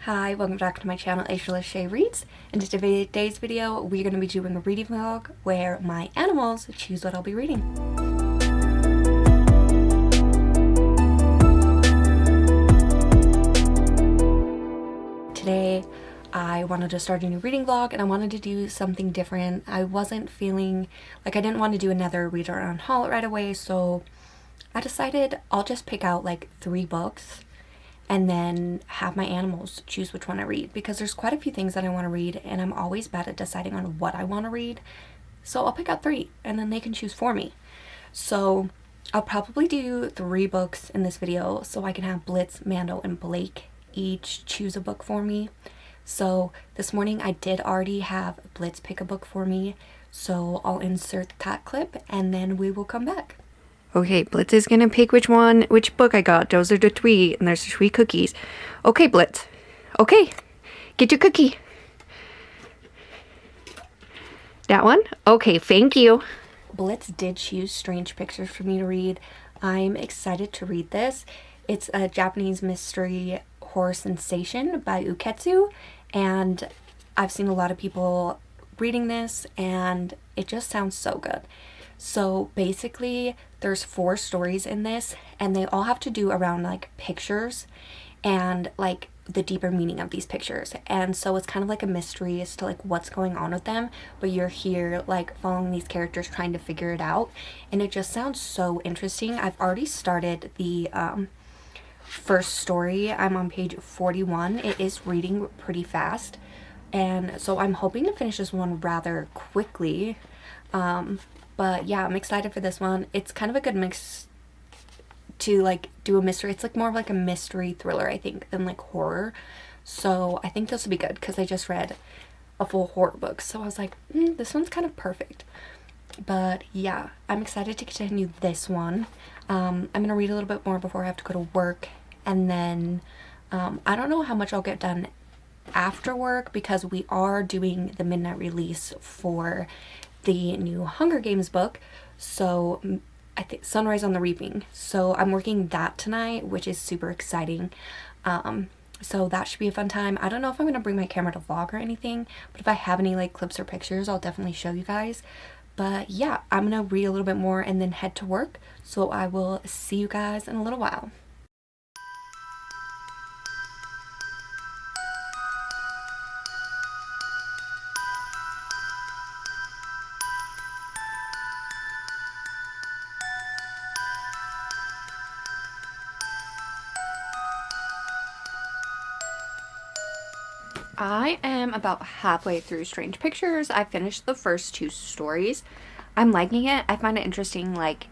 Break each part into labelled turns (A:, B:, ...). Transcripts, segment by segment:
A: Hi, welcome back to my channel, Shay Reads. In today's video, we're going to be doing a reading vlog where my animals choose what I'll be reading. Today, I wanted to start a new reading vlog and I wanted to do something different. I wasn't feeling like I didn't want to do another read around haul right away, so I decided I'll just pick out like 3 books and then have my animals choose which one I read, because there's quite a few things that I want to read and I'm always bad at deciding on what I want to read. So I'll pick out 3 and then they can choose for me. So I'll probably do 3 books in this video so I can have Blitz, Mando, and Blake each choose a book for me. So this morning I did already have Blitz pick a book for me, so I'll insert that clip and then we will come back.
B: Okay, Blitz is gonna pick which book I got. Those are the 3, and there's the 3 cookies. Okay, Blitz. Okay, get your cookie. That one? Okay, thank you.
A: Blitz did choose Strange Pictures for me to read. I'm excited to read this. It's a Japanese mystery horror sensation by Uketsu, and I've seen a lot of people reading this, and it just sounds so good. So basically, there's 4 stories in this, and they all have to do around like pictures and like the deeper meaning of these pictures. And so it's kind of like a mystery as to like what's going on with them, but you're here like following these characters trying to figure it out, and it just sounds so interesting. I've already started the first story. I'm on page 41. It is reading pretty fast, and so I'm hoping to finish this one rather quickly. But yeah, I'm excited for this one. It's kind of a good mix to like do a mystery. It's like more of like a mystery thriller, I think, than like horror. So I think this will be good because I just read a full horror book. So I was like, this one's kind of perfect. But yeah, I'm excited to continue this one. I'm going to read a little bit more before I have to go to work. And then I don't know how much I'll get done after work because we are doing the midnight release for the new Hunger Games book, so I think Sunrise on the Reaping. So I'm working that tonight, which is super exciting. So that should be a fun time. I don't know if I'm gonna bring my camera to vlog or anything, but if I have any like clips or pictures, I'll definitely show you guys. But yeah, I'm gonna read a little bit more and then head to work, so I will see you guys in a little while. I am about halfway through Strange Pictures. I finished the first 2 stories. I'm liking it. I find it interesting, like,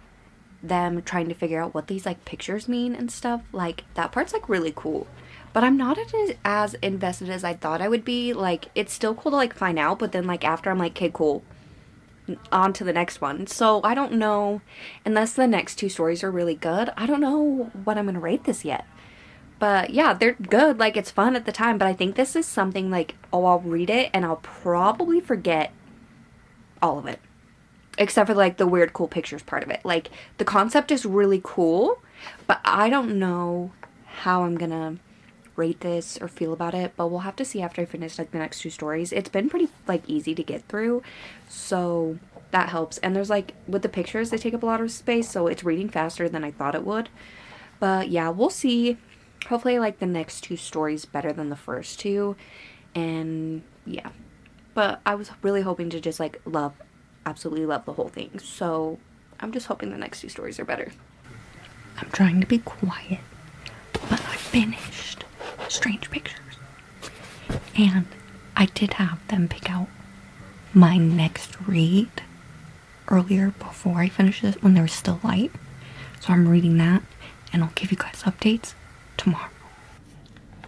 A: them trying to figure out what these, like, pictures mean and stuff. Like, that part's, like, really cool. But I'm not as invested as I thought I would be. Like, it's still cool to, like, find out, but then, like, after I'm like, okay, cool. On to the next one. So, I don't know. Unless the next 2 stories are really good, I don't know what I'm gonna rate this yet. But yeah, they're good. Like, it's fun at the time. But I think this is something like, oh, I'll read it and I'll probably forget all of it. Except for like the weird cool pictures part of it. Like, the concept is really cool, but I don't know how I'm gonna rate this or feel about it. But we'll have to see after I finish like the next 2 stories. It's been pretty like easy to get through, so that helps. And there's like, with the pictures, they take up a lot of space, so it's reading faster than I thought it would. But yeah, we'll see. Hopefully I like the next 2 stories better than the first 2, and yeah. But I was really hoping to just like absolutely love the whole thing, so I'm just hoping the next 2 stories are better. I'm trying to be quiet, but I finished Strange Pictures, and I did have them pick out my next read earlier before I finished this when there was still light, so I'm reading that and I'll give you guys updates tomorrow.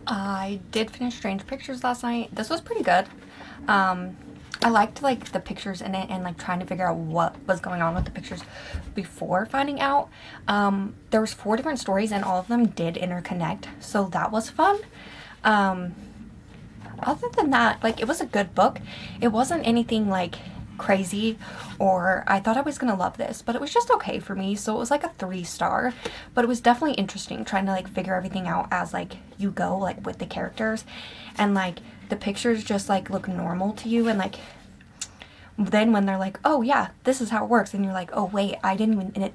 A: I did finish Strange Pictures last night. This was pretty good. I liked like the pictures in it and like trying to figure out what was going on with the pictures before finding out. There was 4 different stories and all of them did interconnect, so that was fun. Other than that, like, it was a good book. It wasn't anything like crazy or I thought I was gonna love this, but it was just okay for me. So it was like a 3-star, but it was definitely interesting trying to like figure everything out as like you go, like with the characters, and like the pictures just like look normal to you, and like then when they're like, oh yeah, this is how it works, and you're like, oh wait, I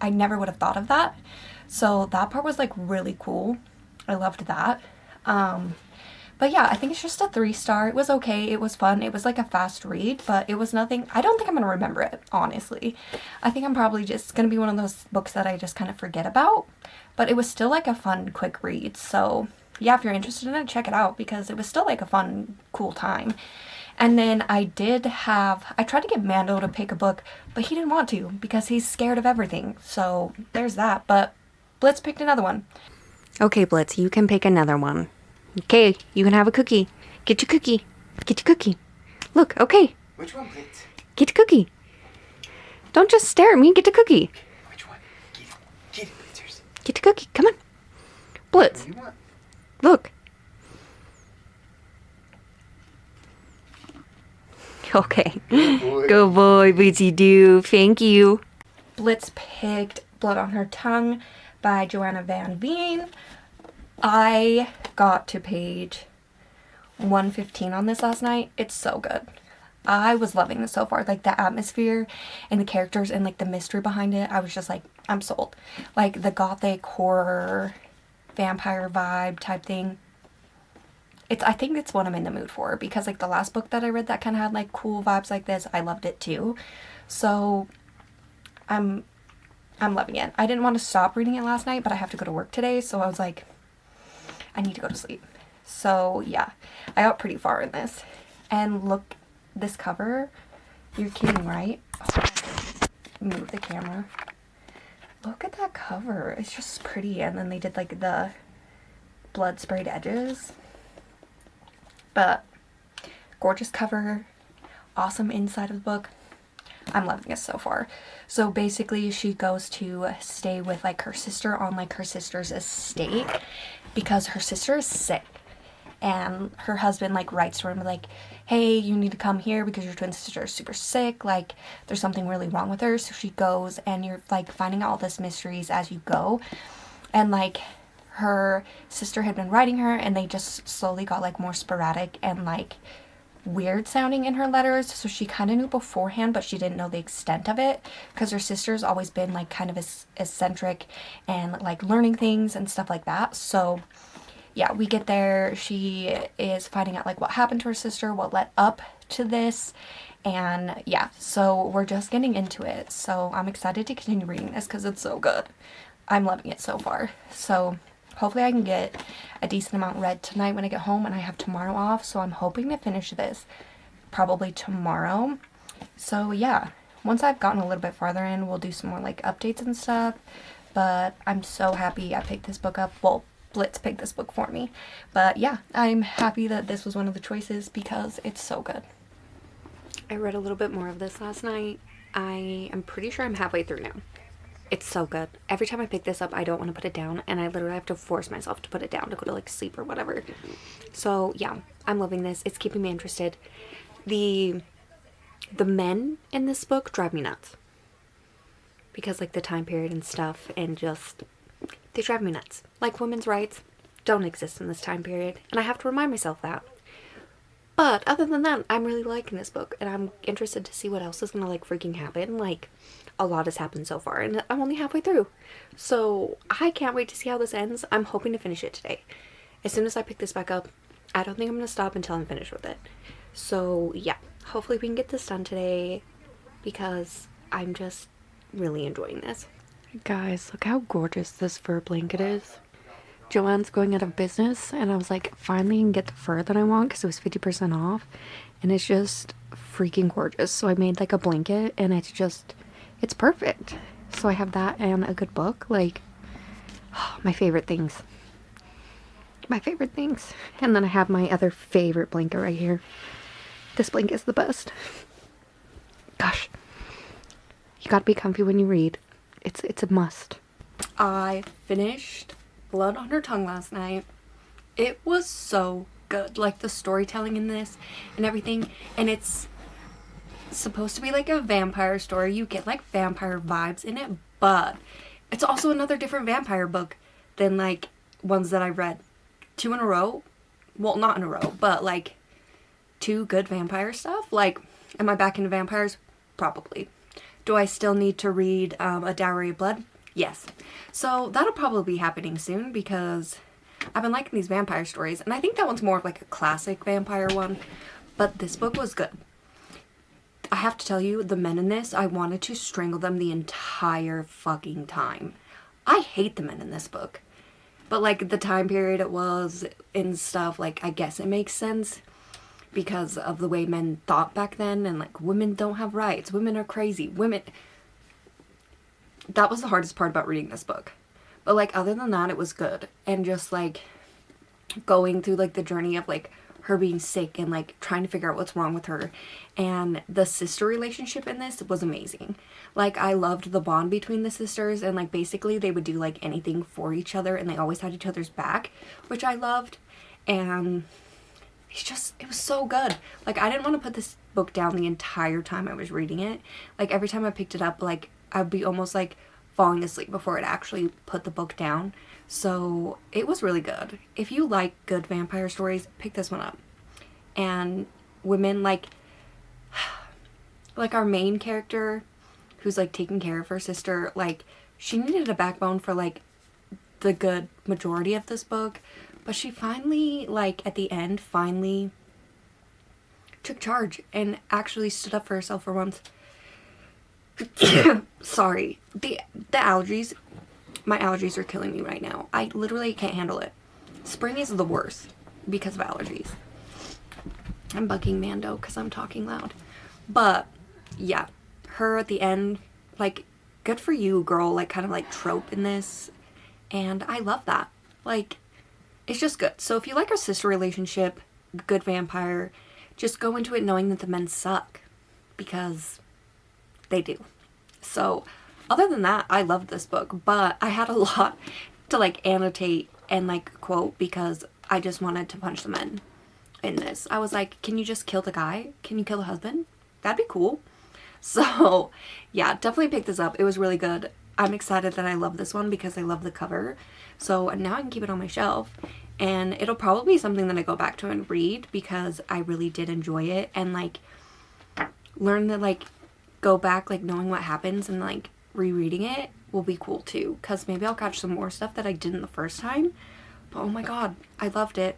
A: never would have thought of that. So that part was like really cool. I loved that. But yeah, I think it's just a 3-star. It was okay. It was fun. It was like a fast read, but it was nothing. I don't think I'm going to remember it, honestly. I think I'm probably just going to be one of those books that I just kind of forget about. But it was still like a fun, quick read. So yeah, if you're interested in it, check it out because it was still like a fun, cool time. And then I tried to get Mando to pick a book, but he didn't want to because he's scared of everything. So there's that. But Blitz picked another one.
B: Okay, Blitz, you can pick another one. Okay, you can have a cookie. Get your cookie. Get your cookie. Look, okay.
C: Which one, Blitz?
B: Get your cookie. Don't just stare at me. Get the cookie.
C: Which one? Get it, Blitzers.
B: Get the cookie. Come on. Blitz.
C: What do you want?
B: Look. Okay.
C: Good boy.
B: Good boy, Blitzy Doo. Thank you.
A: Blitz picked Blood on Her Tongue by Joanna Van Veen. I got to page 115 on this last night. It's so good. I was loving this so far. Like the atmosphere and the characters and like the mystery behind it. I was just like, I'm sold. Like the gothic horror vampire vibe type thing. I think it's what I'm in the mood for because like the last book that I read that kind of had like cool vibes like this, I loved it too. So I'm loving it. I didn't want to stop reading it last night, but I have to go to work today, so I was like, I need to go to sleep. So yeah, I got pretty far in this. And look, this cover, you're kidding, right? Oh, move the camera. Look at that cover. It's just pretty. And then they did like the blood sprayed edges. But gorgeous cover, awesome inside of the book. I'm loving it so far. So basically she goes to stay with like her sister on like her sister's estate because her sister is sick, and her husband like writes to her and like, hey, you need to come here because your twin sister is super sick, like there's something really wrong with her. So she goes and you're like finding out all this mysteries as you go, and like her sister had been writing her and they just slowly got like more sporadic and like weird sounding in her letters, so she kind of knew beforehand but she didn't know the extent of it because her sister's always been like kind of eccentric and like learning things and stuff like that. So yeah, we get there, she is finding out like what happened to her sister, what led up to this, and yeah, so we're just getting into it. So I'm excited to continue reading this because it's so good. I'm loving it so far. So hopefully I can get a decent amount read tonight when I get home, and I have tomorrow off, so I'm hoping to finish this probably tomorrow. So yeah, once I've gotten a little bit farther in, we'll do some more like updates and stuff, but I'm so happy I picked this book up. Well, Blitz picked this book for me, but yeah, I'm happy that this was one of the choices because it's so good.
B: I read a little bit more of this last night. I am pretty sure I'm halfway through now. It's so good. Every time I pick this up, I don't want to put it down, and I literally have to force myself to put it down to go to like sleep or whatever. So yeah, I'm loving this. It's keeping me interested. The men in this book drive me nuts because like the time period and stuff, and just they drive me nuts. Like women's rights don't exist in this time period, and I have to remind myself that. But other than that, I'm really liking this book, and I'm interested to see what else is gonna like freaking happen. Like, a lot has happened so far, and I'm only halfway through, so I can't wait to see how this ends. I'm hoping to finish it today. As soon as I pick this back up, I don't think I'm gonna stop until I'm finished with it. So yeah, hopefully we can get this done today because I'm just really enjoying this. Guys, look how gorgeous this fur blanket is. Joanne's going out of business, and I was like, finally I can get the fur that I want because it was 50% off, and it's just freaking gorgeous. So I made like a blanket, and it's perfect. So I have that and a good book. Like, my favorite things. My favorite things. And then I have my other favorite blanket right here. This blanket is the best. Gosh. You gotta be comfy when you read. It's a must.
A: I finished Blood on Her Tongue last night. It was so good. Like the storytelling in this and everything. And it's
B: supposed to be like a vampire story. You get like vampire vibes in it, but it's also another different vampire book than like ones that I read. 2 in a row. Well, not in a row, but like 2 good vampire stuff. Like, am I back into vampires? Probably. Do I still need to read A Dowry of Blood? Yes. So that'll probably be happening soon because I've been liking these vampire stories, and I think that one's more of like a classic vampire one, but this book was good. I have to tell you, the men in this, I wanted to strangle them the entire fucking time. I hate the men in this book. But like the time period it was and stuff, like I guess it makes sense because of the way men thought back then, and like women don't have rights, women are crazy, women. That was the hardest part about reading this book. But like other than that, it was good. And just like going through like the journey of like her being sick and like trying to figure out what's wrong with her, and the sister relationship in this was amazing. Like I loved the bond between the sisters, and like basically they would do like anything for each other, and they always had each other's back, which I loved. And it was so good. Like I didn't want to put this book down the entire time I was reading it. Like every time I picked it up, like I'd be almost like falling asleep before I'd actually put the book down. So it was really good. If you like good vampire stories, pick this one up. And women like our main character who's like taking care of her sister, like she needed a backbone for like the good majority of this book, but she finally, like at the end, finally took charge and actually stood up for herself for once. Sorry. The allergies. My allergies are killing me right now. I literally can't handle it. Spring is the worst because of allergies. I'm bugging Mando because I'm talking loud. But, yeah. Her at the end, like, good for you, girl. Like, kind of like trope in this. And I love that. Like, it's just good. So if you like our sister relationship, good vampire, just go into it knowing that the men suck. Because they do. So, other than that, I loved this book, but I had a lot to like annotate and like quote because I just wanted to punch the men in this. I was like, can you just kill the guy? Can you kill the husband? That'd be cool. So, yeah, definitely pick this up. It was really good. I'm excited that I love this one because I love the cover. So now I can keep it on my shelf, and it'll probably be something that I go back to and read because I really did enjoy it, and like learn that like go back like knowing what happens and like rereading it will be cool too, because maybe I'll catch some more stuff that I didn't the first time. But oh my god, I loved it.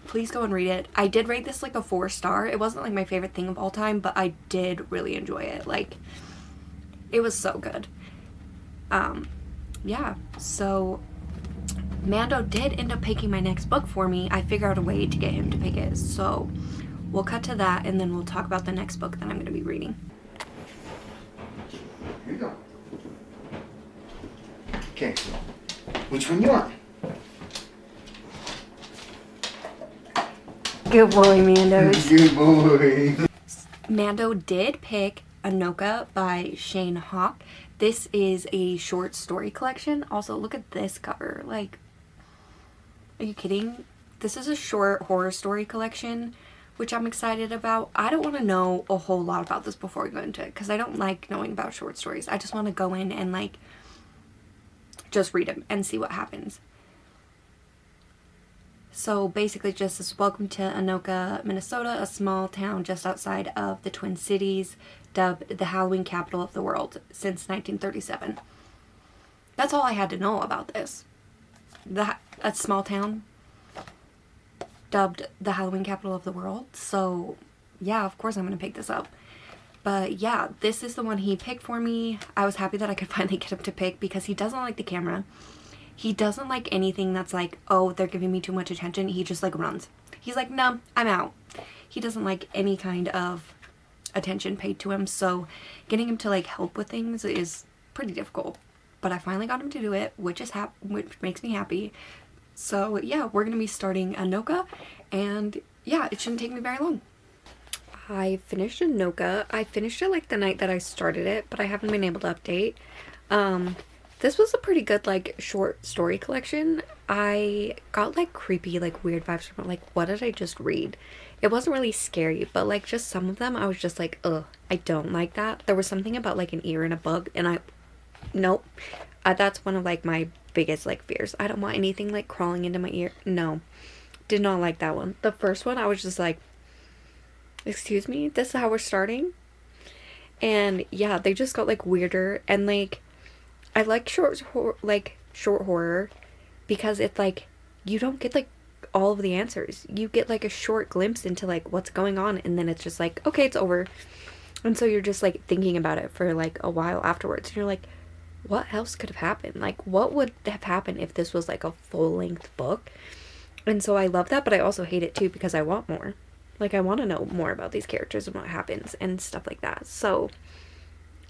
B: Please go and read it. I did rate this like a 4-star. It wasn't like my favorite thing of all time, but I did really enjoy it. Like, it was so good. Yeah, so Mando did end up picking my next book for me. I figured out a way to get him to pick it, so we'll cut to that and then we'll talk about the next book that I'm going to be reading.
C: Here you go. Okay. Which one you want?
B: Good boy, Mando.
C: Good boy.
B: Mando did pick Anoka by Shane Hawk. This is a short story collection. Also, look at this cover. Like, are you kidding? This is a short horror story collection, which I'm excited about. I don't want to know a whole lot about this before we go into it, because I don't like knowing about short stories. I just want to go in and, like, just read them and see what happens. So basically just this: welcome to Anoka, Minnesota, a small town just outside of the Twin Cities, dubbed the Halloween capital of the world since 1937. That's all I had to know about this. A small town dubbed the Halloween capital of the world. So yeah, of course I'm going to pick this up. But yeah, this is the one he picked for me. I was happy that I could finally get him to pick because he doesn't like the camera. He doesn't like anything that's like, oh, they're giving me too much attention. He just like runs. He's like, no, I'm out. He doesn't like any kind of attention paid to him. So getting him to like help with things is pretty difficult. But I finally got him to do it, which makes me happy. So yeah, we're going to be starting Anoka. And yeah, it shouldn't take me very long. I finished Anoka. I finished it like the night that I started it, but I haven't been able to update. This was a pretty good, like, short story collection. I got like creepy, like weird vibes from it. Like, what did I just read? It wasn't really scary, but like just some of them, I was just like, ugh, I don't like that. There was something about like an ear and a bug, and nope. That's one of like my biggest like fears. I don't want anything like crawling into my ear. No, did not like that one. The first one, I was just like, excuse me, this is how we're starting? And yeah, they just got like weirder, and like I like short horror because it's like you don't get like all of the answers. You get like a short glimpse into like what's going on, and then it's just like, okay, it's over. And so you're just like thinking about it for like a while afterwards. And you're like, what else could have happened? Like, what would have happened if this was like a full-length book? And so I love that, but I also hate it too because I want more. Like, I want to know more about these characters and what happens and stuff like that. So,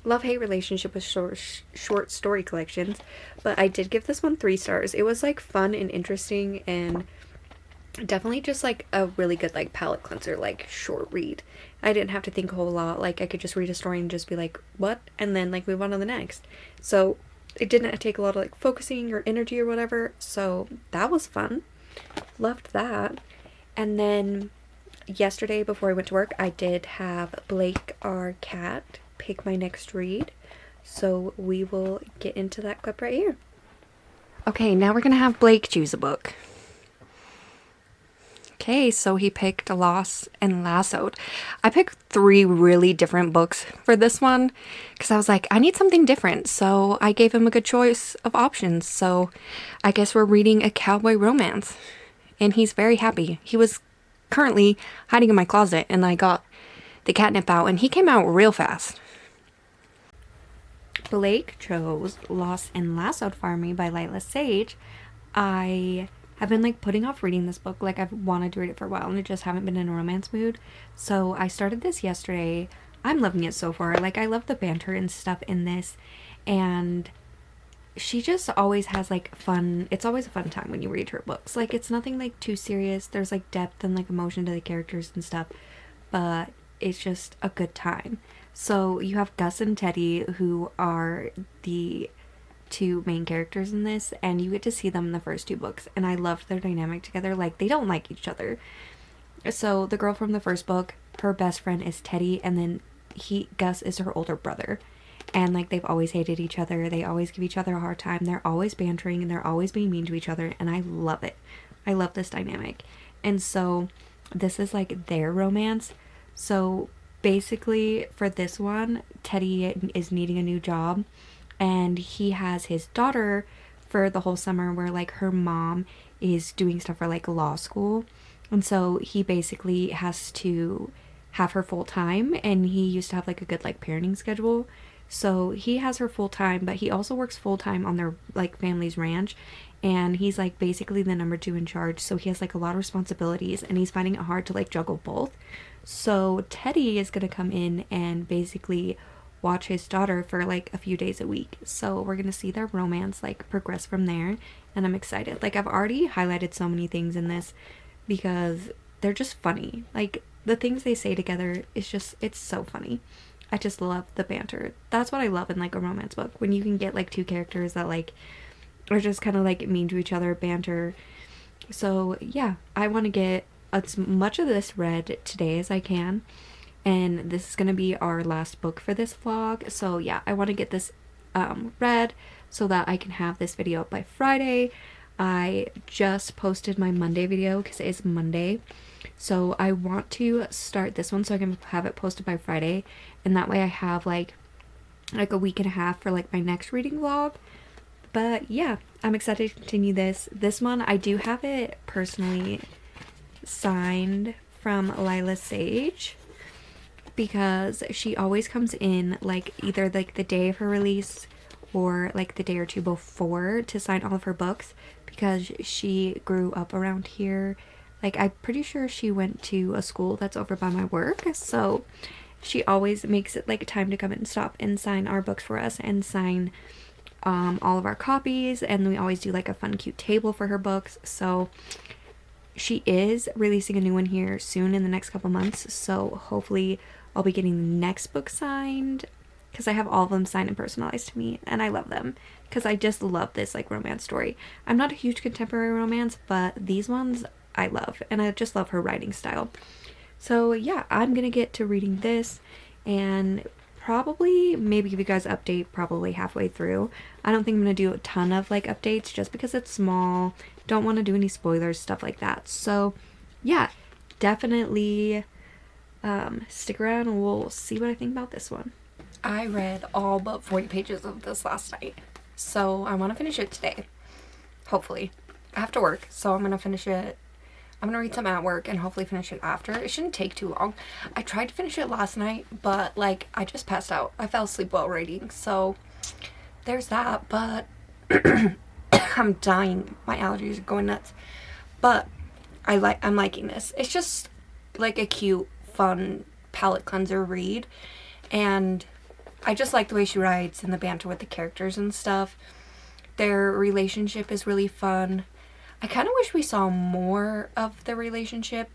B: love-hate relationship with short story collections. But I did give this one 3 stars. It was like fun and interesting, and definitely just like a really good like palate cleanser, like short read. I didn't have to think a whole lot. Like, I could just read a story and just be like, what? And then like move on to the next. So it didn't take a lot of like focusing or energy or whatever. So that was fun. Loved that. And then yesterday before I went to work, I did have Blake, our cat, pick my next read. So we will get into that clip right here.
A: Okay, now we're gonna have Blake choose a book. Okay, so he picked Lost and Lassoed. I picked 3 really different books for this one because I was like, I need something different. So I gave him a good choice of options. So I guess we're reading a cowboy romance. And he's very happy. He was currently hiding in my closet, and I got the catnip out, and he came out real fast.
B: Blake chose Lost and Lassoed for me by Lila Sage. I have been like putting off reading this book. Like, I've wanted to read it for a while and I just haven't been in a romance mood. So I started this yesterday. I'm loving it so far. Like, I love the banter and stuff in this, and she just always has like fun. It's always a fun time when you read her books. Like, it's nothing like too serious. There's like depth and like emotion to the characters and stuff, but it's just a good time. So you have Gus and Teddy, who are the 2 main characters in this, and you get to see them in the first 2 books, and I loved their dynamic together. Like, they don't like each other. So the girl from the first book, her best friend is Teddy, and then Gus is her older brother. And like, they've always hated each other. They always give each other a hard time. They're always bantering and they're always being mean to each other, and I love it. I love this dynamic. And so this is like their romance. So basically for this one, Teddy is needing a new job, and he has his daughter for the whole summer where like her mom is doing stuff for like law school, and so he basically has to have her full time, and he used to have like a good like parenting schedule. So he has her full time, but he also works full time on their like family's ranch, and he's like basically the number 2 in charge. So he has like a lot of responsibilities, and he's finding it hard to like juggle both. So Teddy is gonna come in and basically watch his daughter for like a few days a week. So we're gonna see their romance like progress from there, and I'm excited. Like, I've already highlighted so many things in this because they're just funny. Like, the things they say together is just, it's so funny. I just love the banter. That's what I love in like a romance book, when you can get like 2 characters that like are just kind of like mean to each other, banter. So yeah, I want to get as much of this read today as I can, and this is going to be our last book for this vlog. So yeah, I want to get this read so that I can have this video up by Friday. I just posted my Monday video because it is Monday, so I want to start this one so I can have it posted by Friday, and that way I have like a week and a half for like my next reading vlog. But yeah, I'm excited to continue this. This one, I do have it personally signed from Lila Sage, because she always comes in like either like the day of her release or like the day or 2 before to sign all of her books, because she grew up around here. Like, I'm pretty sure she went to a school that's over by my work, so she always makes it like time to come and stop and sign our books for us and sign all of our copies, and we always do like a fun cute table for her books. So she is releasing a new one here soon in the next couple months, so hopefully I'll be getting the next book signed because I have all of them signed and personalized to me, and I love them because I just love this like romance story. I'm not a huge contemporary romance, but these ones I love, and I just love her writing style. So yeah, I'm gonna get to reading this and probably maybe give you guys an update probably halfway through. I don't think I'm gonna do a ton of like updates just because it's small. Don't want to do any spoilers, stuff like that. So yeah, definitely stick around and we'll see what I think about this one. I read all but 40 pages of this last night, so I want to finish it today. Hopefully. I have to work, so I'm gonna finish it. I'm gonna read some at work and hopefully finish it after. It shouldn't take too long. I tried to finish it last night, but like I just passed out. I fell asleep while reading, so there's that. But I'm dying. My allergies are going nuts. But I'm liking this. It's just like a cute, fun palette cleanser read, and I just like the way she writes and the banter with the characters and stuff. Their relationship is really fun. I kind of wish we saw more of the relationship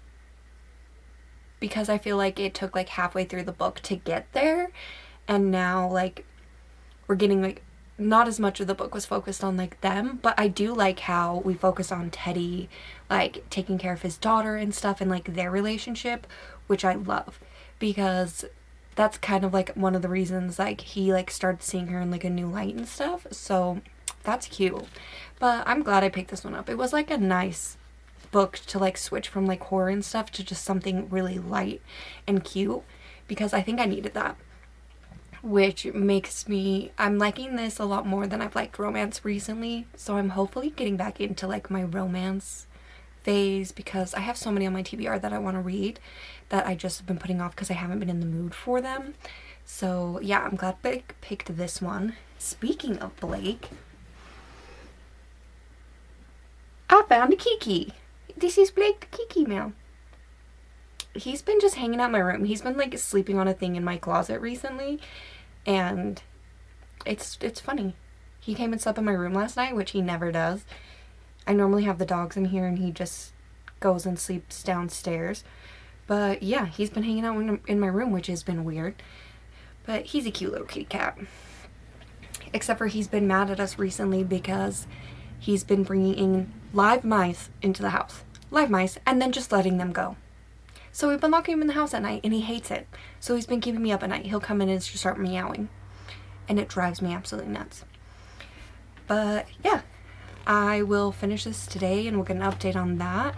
B: because I feel like it took like halfway through the book to get there, and now like we're getting like not as much of the book was focused on like them, but I do like how we focus on Teddy like taking care of his daughter and stuff and like their relationship, which I love because that's kind of like one of the reasons like he like started seeing her in like a new light and stuff. So that's cute. But I'm glad I picked this one up. It was like a nice book to like switch from like horror and stuff to just something really light and cute because I think I needed that. Which makes me, I'm liking this a lot more than I've liked romance recently. So I'm hopefully getting back into like my romance phase because I have so many on my TBR that I want to read that I just have been putting off because I haven't been in the mood for them. So yeah, I'm glad Blake picked this one. Speaking of Blake, I found a Kiki. This is Blake the Kiki Meow. He's been just hanging out in my room. He's been like sleeping on a thing in my closet recently, and it's funny. He came and slept in my room last night, which he never does. I normally have the dogs in here and he just goes and sleeps downstairs. But yeah, he's been hanging out in my room, which has been weird. But he's a cute little kitty cat. Except for he's been mad at us recently because he's been bringing in live mice into the house. Live mice, and then just letting them go. So we've been locking him in the house at night, and he hates it. So he's been keeping me up at night. He'll come in and just start meowing. And it drives me absolutely nuts. But yeah, I will finish this today, and we'll get an update on that.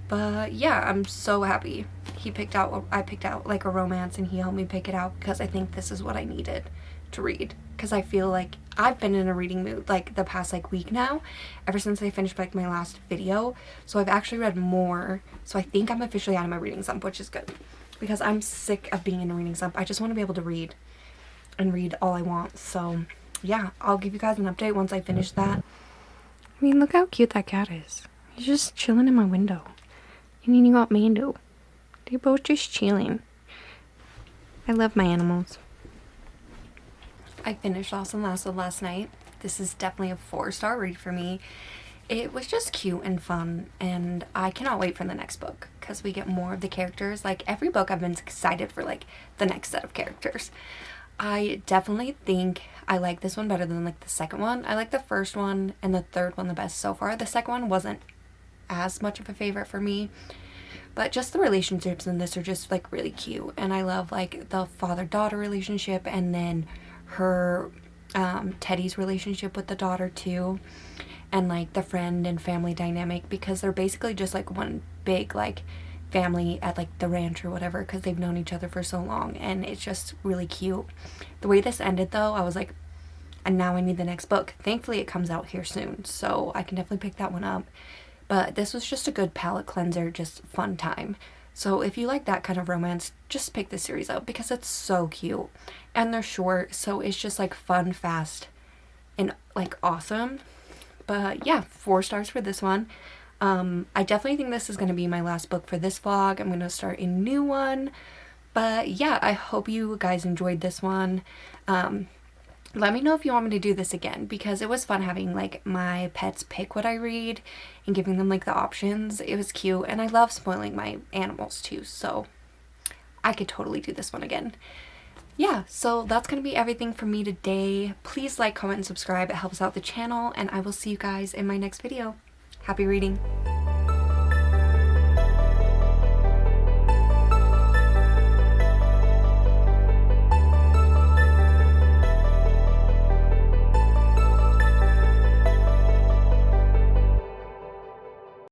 B: But yeah, I'm so happy. I picked out like a romance, and he helped me pick it out because I think this is what I needed to read. Because I feel like I've been in a reading mood like the past like week now, ever since I finished like my last video. So I've actually read more. So I think I'm officially out of my reading slump, which is good because I'm sick of being in a reading slump. I just want to be able to read and read all I want. So yeah, I'll give you guys an update once I finish that.
A: I mean, look how cute that cat is. He's just chilling in my window. And then you got Mando. They're both just chilling. I love my animals.
B: I finished Lost and Lasted last night. This is definitely a 4-star read for me. It was just cute and fun, and I cannot wait for the next book because we get more of the characters. Like every book I've been excited for like the next set of characters. I definitely think I like this one better than like the second one. I like the first one and the third one the best so far. The second one wasn't as much of a favorite for me, but just the relationships in this are just like really cute, and I love like the father-daughter relationship and then her Teddy's relationship with the daughter too, and like the friend and family dynamic because they're basically just like one big like family at like the ranch or whatever because they've known each other for so long, and it's just really cute. The way this ended though, I was like, and now I need the next book. Thankfully it comes out here soon, so I can definitely pick that one up. But this was just a good palette cleanser, just fun time. So if you like that kind of romance, just pick this series up because it's so cute. And they're short, so it's just like fun, fast, and like awesome. But yeah, 4 stars for this one. I definitely think this is going to be my last book for this vlog. I'm going to start a new one. But yeah, I hope you guys enjoyed this one. Let me know if you want me to do this again because it was fun having like my pets pick what I read and giving them like the options. It was cute, and I love spoiling my animals too, so I could totally do this one again.
A: yeah, so that's going to be everything from me today. Please like, comment, and subscribe. It helps out the channel, and I will see you guys in my next video. Happy reading.